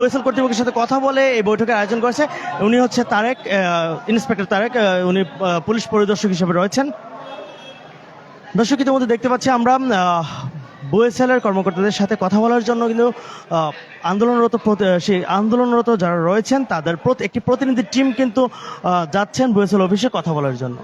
বরিশাল কর্তৃপক্ষের সাথে কথা বলে এই বৈঠকের আয়োজন করেছে। উনি হচ্ছে তারেক, ইন্সপেক্টর তারেক, উনি পুলিশ পরিদর্শক হিসেবে রয়েছেন। দর্শক, ইতিমধ্যে দেখতে পাচ্ছি আমরা বরিশালের কর্মকর্তাদের সাথে কথা বলার জন্য কিন্তু সেই আন্দোলনরত যারা রয়েছেন তাদের একটি প্রতিনিধি টিম কিন্তু যাচ্ছেন বরিশাল অফিসে কথা বলার জন্য।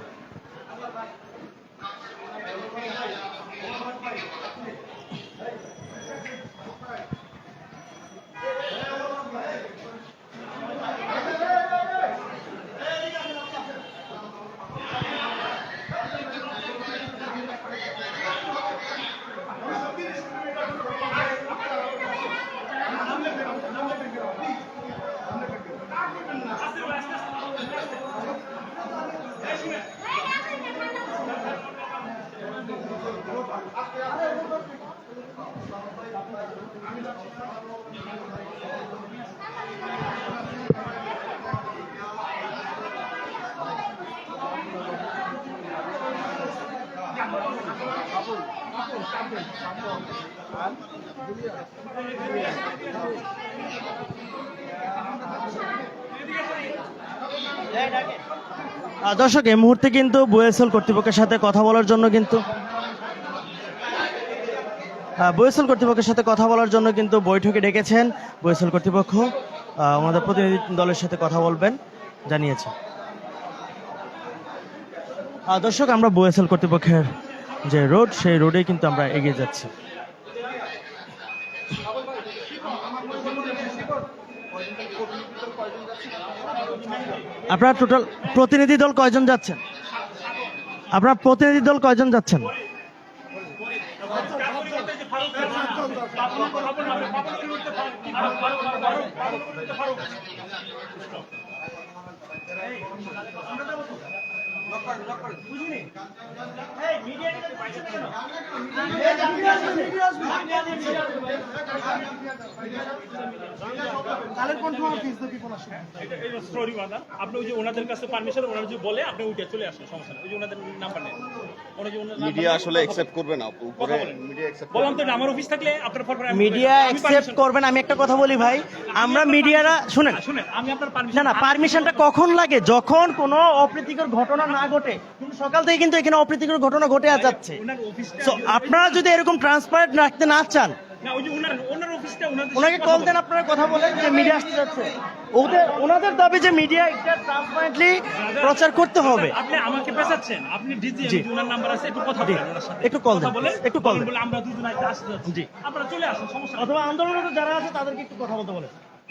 দর্শক, এই মুহূর্তে কিন্তু বরিশাল কর্তৃপক্ষের সাথে কথা বলার জন্য বৈঠকে ডেকেছেন বরিশাল কর্তৃপক্ষ। আমাদের প্রতিনিধি দলের সাথে কথা বলবেন জানিয়েছে। দর্শক, আমরা বরিশাল কর্তৃপক্ষের যে রোড, সেই রোডে কিন্তু আমরা এগিয়ে যাচ্ছি। আপনার টোটাল প্রতিনিধি দল কয়জন যাচ্ছেন? আপনি ওই যে ওনাদের কাছে পারমিশন, ওনারা যদি বলে আপনি উঠে চলে আসেন, সমস্যা নেই। ওই যে ওনাদের নাম্বার নেন, মিডিয়া আসলে অ্যাকসেপ্ট করবে না। উপরে মিডিয়া অ্যাকসেপ্ট বললাম তো, আমার অফিস থাকলে আপনার মিডিয়া অ্যাকসেপ্ট করবেন। আমি একটা কথা বলি ভাই, আমরা মিডিয়ারা শুনেন, আমি আপনার পারমিশনটা কখন লাগে? যখন কোনো অপ্রীতিকর ঘটনা না ঘটে। কিন্তু সকাল থেকে কিন্তু এখানে অপ্রীতিকর ঘটনা ঘটে যাচ্ছে। আপনারা যদি এরকম ট্রান্সপারেন্ট রাখতে না চান, ওনাকে কল দেন, আপনারা কথা বলেন যে মিডিয়া আসতে যাচ্ছে। ওনাদের দাবি যে মিডিয়া এটা ট্রান্সপারেন্টলি প্রচার করতে হবে। আপনি আমাকে পেছাচ্ছেন, আপনি ডিজি ওনার নাম্বার আছে, একটু কথা বলেন ওনার সাথে, একটু কল দেন, একটু কল দেন। আমরা দুজন আসতে যাচ্ছি, জি আপনারা চলে আসুন, সমস্যা। অথবা আন্দোলনরত যারা আছে তাদেরকে একটু কথা বলতে বলেন।